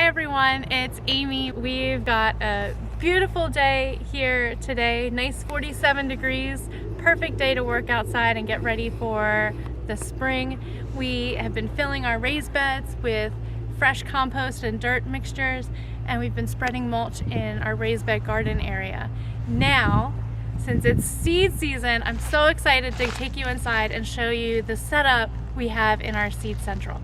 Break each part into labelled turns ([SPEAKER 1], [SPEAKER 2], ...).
[SPEAKER 1] everyone, it's Amy. We've got a beautiful day here today, nice 47 degrees, perfect day to work outside and get ready for the spring. We have been filling our raised beds with fresh compost and dirt mixtures, and we've been spreading mulch in our raised bed garden area. Now, since it's seed season, I'm so excited to take you inside and show you the setup we have in our seed central.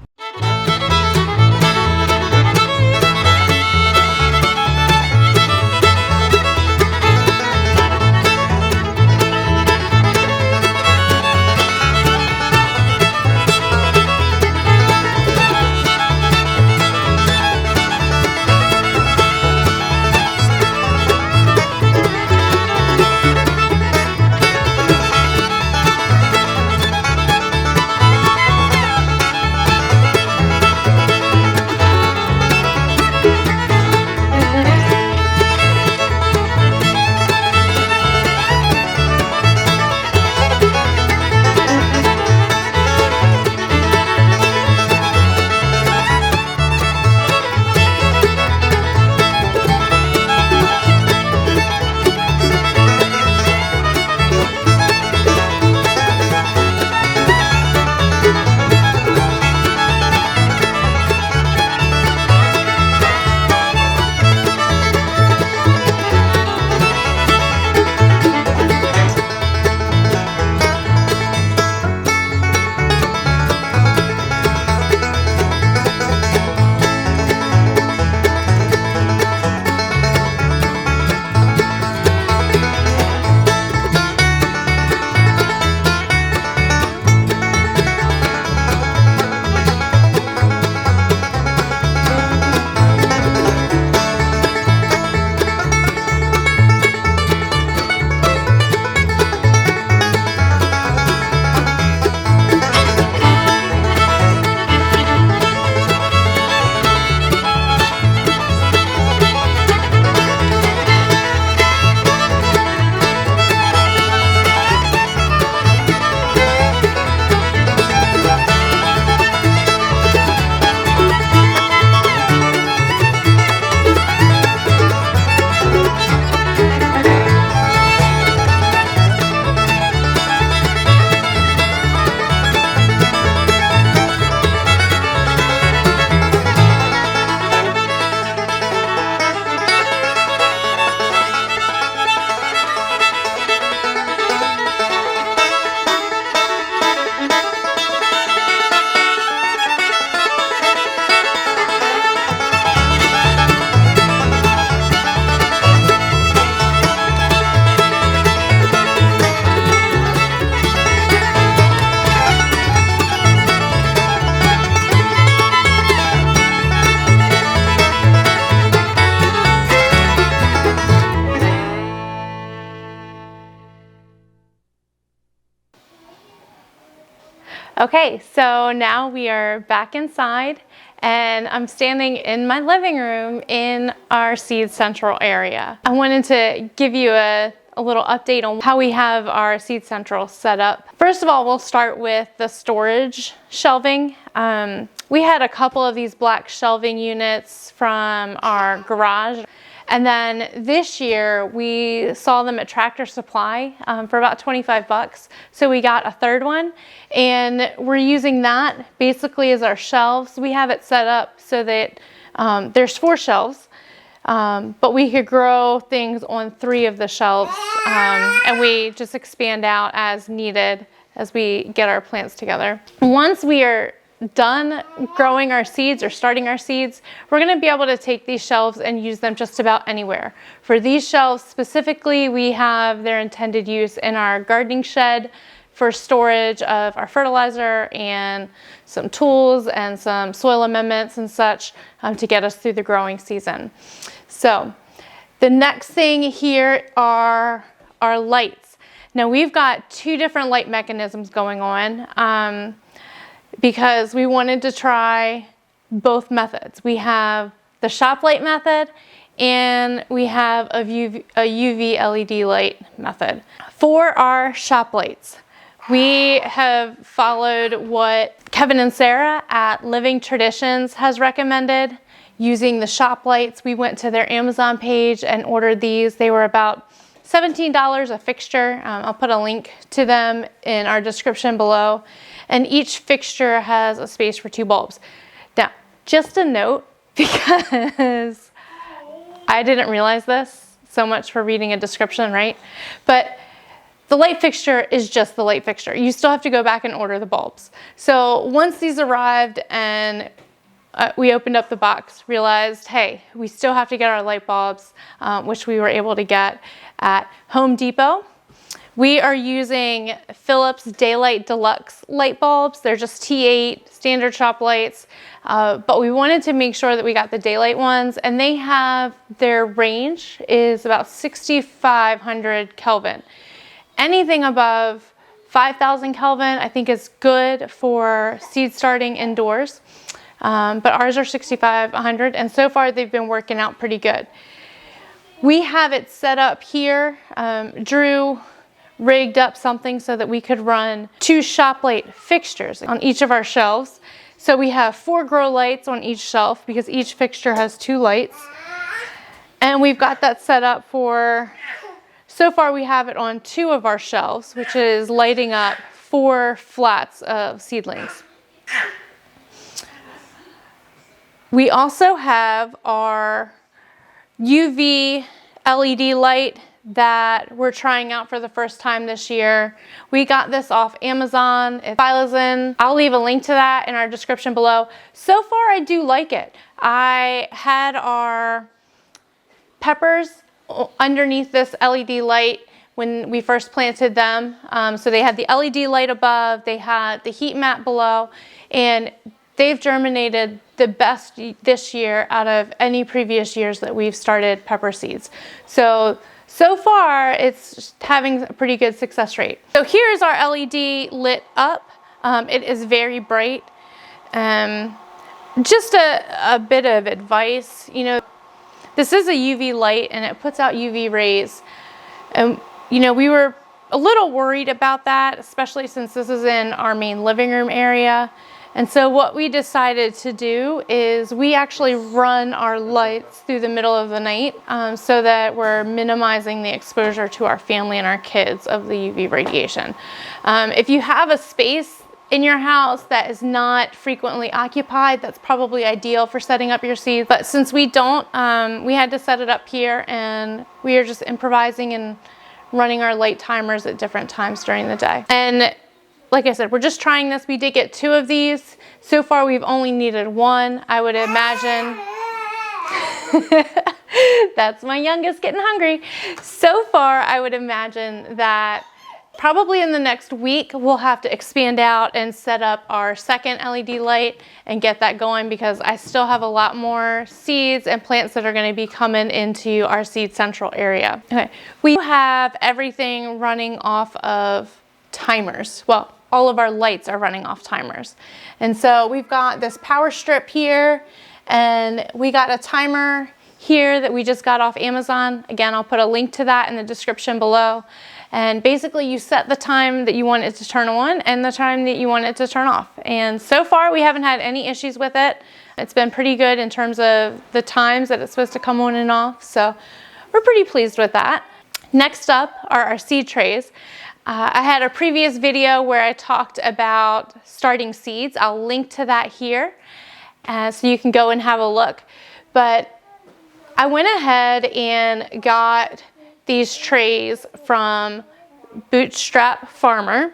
[SPEAKER 1] Okay, so now we are back inside and I'm standing in my living room in our seed central area. I wanted to give you a little update on how we have our seed central set up. First of all, we'll start with the storage shelving. We had a couple of these black shelving units from our garage. And then this year we saw them at Tractor Supply for about 25 bucks. So we got a third one and we're using that basically as our shelves. We have it set up so that there's 4 shelves, but we could grow things on 3 of the shelves and we just expand out as needed as we get our plants together. Once we are done growing our seeds or starting our seeds, we're going to be able to take these shelves and use them just about anywhere. For these shelves specifically, we have their intended use in our gardening shed for storage of our fertilizer and some tools and some soil amendments and such to get us through the growing season. So the next thing here are our lights. Now we've got 2 different light mechanisms going on. Because we wanted to try both methods. We have the shop light method and we have a UV LED light method. For our shop lights, we have followed what Kevin and Sarah at Living Traditions has recommended using the shop lights. We went to their Amazon page and ordered these. They were about $17 a fixture. I'll put a link to them in our description below. And each fixture has a space for 2 bulbs. Now, just a note, because I didn't realize this, so much for reading a description, right? But the light fixture is just the light fixture. You still have to go back and order the bulbs. So once these arrived and we opened up the box, realized, hey, we still have to get our light bulbs, which we were able to get at Home Depot. We are using Philips Daylight Deluxe light bulbs. They're just T8 standard shop lights, but we wanted to make sure that we got the daylight ones, and they have, their range is about 6,500 Kelvin. Anything above 5,000 Kelvin I think is good for seed starting indoors, but ours are 6,500, and so far they've been working out pretty good. We have it set up here. Drew rigged up something so that we could run 2 shop light fixtures on each of our shelves. So we have 4 grow lights on each shelf because each fixture has 2 lights. And we've got that set up for, so far we have it on 2 of our shelves, which is lighting up 4 flats of seedlings. We also have our UV LED light that we're trying out for the first time this year. We got this off Amazon. It's Phylazin. I'll leave a link to that in our description below. So far, I do like it. I had our peppers underneath this LED light when we first planted them. So they had the LED light above, they had the heat mat below, and they've germinated the best this year out of any previous years that we've started pepper seeds. So far, it's having a pretty good success rate. So here's our LED lit up. It is very bright. Just a bit of advice, you know, this is a UV light and it puts out UV rays. And, you know, we were a little worried about that, especially since this is in our main living room area. And so what we decided to do is we actually run our lights through the middle of the night so that we're minimizing the exposure to our family and our kids of the UV radiation. If you have a space in your house that is not frequently occupied, that's probably ideal for setting up your seeds. But since we don't, we had to set it up here, and we are just improvising and running our light timers at different times during the day. And like I said, we're just trying this. We did get 2 of these. So far, we've only needed 1. I would imagine. That's my youngest getting hungry. So far, I would imagine that probably in the next week, we'll have to expand out and set up our second LED light and get that going, because I still have a lot more seeds and plants that are going to be coming into our seed central area. Okay, we have everything running off of timers. Well, all of our lights are running off timers. And so we've got this power strip here, and we got a timer here that we just got off Amazon. Again, I'll put a link to that in the description below. And basically you set the time that you want it to turn on and the time that you want it to turn off. And so far we haven't had any issues with it. It's been pretty good in terms of the times that it's supposed to come on and off. So we're pretty pleased with that. Next up are our seed trays. I had a previous video where I talked about starting seeds. I'll link to that here so you can go and have a look. But I went ahead and got these trays from Bootstrap Farmer.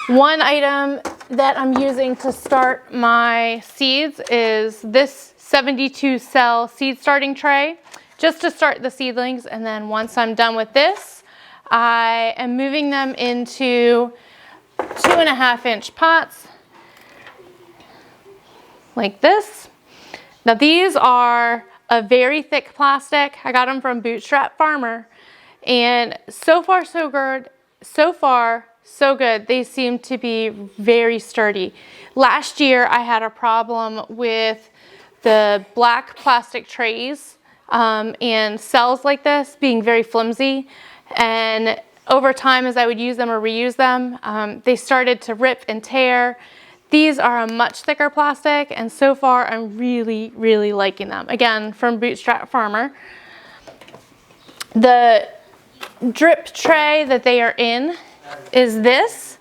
[SPEAKER 1] One item that I'm using to start my seeds is this 72 cell seed starting tray, just to start the seedlings. And then once I'm done with this, I am moving them into 2.5-inch pots like this. Now these are a very thick plastic. I got them from Bootstrap Farmer, and so far so good. So far so good. They seem to be very sturdy. Last year I had a problem with the black plastic trays and cells like this being very flimsy. And over time, as I would use them or reuse them, they started to rip and tear. These are a much thicker plastic, and so far I'm really, really liking them. Again, from Bootstrap Farmer. The drip tray that they are in is this.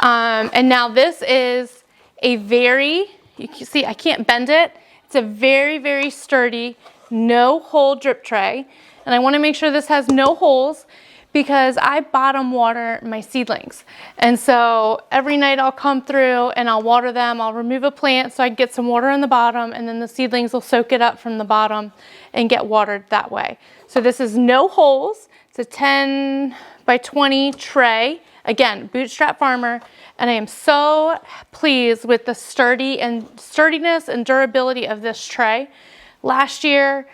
[SPEAKER 1] And now this is a very, you can see I can't bend it. It's a very, very sturdy, no hole drip tray. And I want to make sure this has no holes because I bottom water my seedlings. And so every night I'll come through and I'll water them. I'll remove a plant so I get some water on the bottom, and then the seedlings will soak it up from the bottom and get watered that way. So this is no holes. It's a 10 by 20 tray. Again, Bootstrap Farmer, and I am so pleased with the sturdiness and durability of this tray. Last year,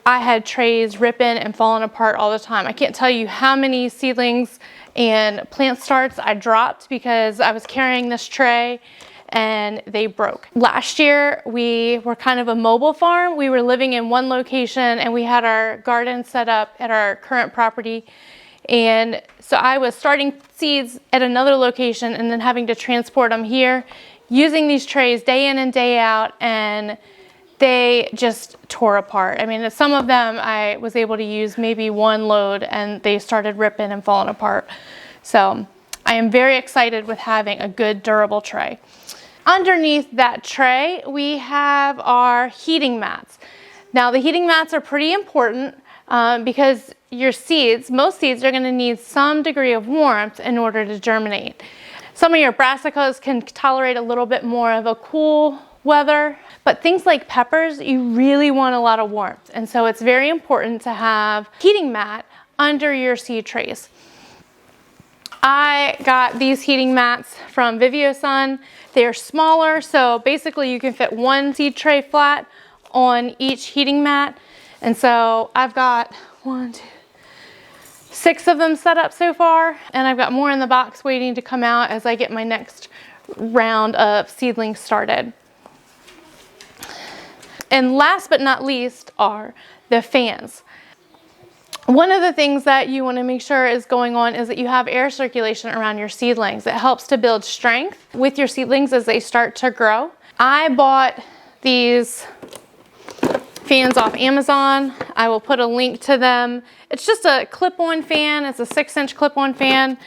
[SPEAKER 1] I had trays ripping and falling apart all the time. I can't tell you how many seedlings and plant starts I dropped because I was carrying this tray and they broke. Last year, we were kind of a mobile farm. We were living in one location and we had our garden set up at our current property. And so I was starting seeds at another location and then having to transport them here, using these trays day in and day out, and they just tore apart. I mean, some of them I was able to use maybe one load and they started ripping and falling apart. So I am very excited with having a good durable tray. Underneath that tray, we have our heating mats. Now the heating mats are pretty important because your seeds, most seeds are gonna need some degree of warmth in order to germinate. Some of your brassicas can tolerate a little bit more of a cool weather, but things like peppers, you really want a lot of warmth. And so it's very important to have heating mat under your seed trays. I got these heating mats from VivioSun. They're smaller, so basically you can fit one seed tray flat on each heating mat. And so I've got 6 of them set up so far, and I've got more in the box waiting to come out as I get my next round of seedlings started. And last but not least are the fans. One of the things that you want to make sure is going on is that you have air circulation around your seedlings. It helps to build strength with your seedlings as they start to grow. I bought these fans off Amazon. I will put a link to them. It's just a clip-on fan. It's a 6-inch clip-on fan.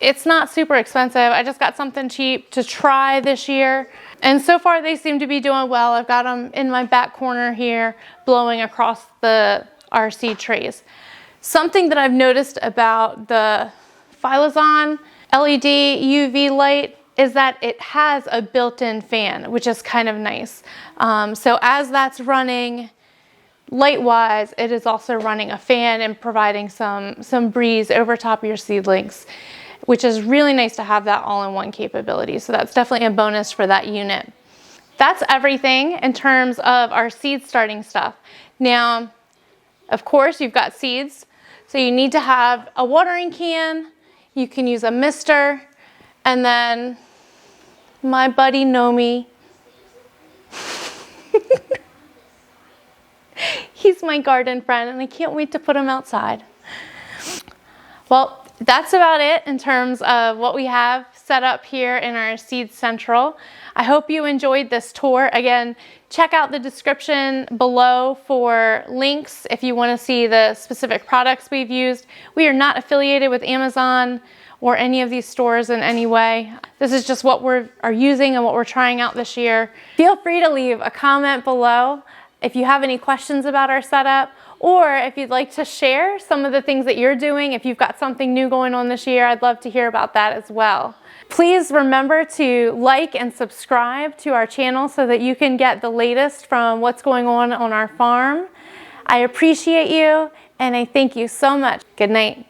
[SPEAKER 1] It's not super expensive. I just got something cheap to try this year. And so far they seem to be doing well. I've got them in my back corner here, blowing across our seed trays. Something that I've noticed about the Phylizon LED UV light is that it has a built-in fan, which is kind of nice. So as that's running light-wise, it is also running a fan and providing some breeze over top of your seedlings, which is really nice to have that all-in-one capability. So that's definitely a bonus for that unit. That's everything in terms of our seed starting stuff. Now, of course, you've got seeds, so you need to have a watering can. You can use a mister, and then my buddy Nomi. He's my garden friend, and I can't wait to put him outside. Well, that's about it in terms of what we have set up here in our Seed Central. I hope you enjoyed this tour. Again, check out the description below for links if you want to see the specific products we've used. We are not affiliated with Amazon or any of these stores in any way. This is just what we are using and what we're trying out this year. Feel free to leave a comment below if you have any questions about our setup, or if you'd like to share some of the things that you're doing. If you've got something new going on this year, I'd love to hear about that as well. Please remember to like and subscribe to our channel so that you can get the latest from what's going on our farm. I appreciate you, and I thank you so much. Good night.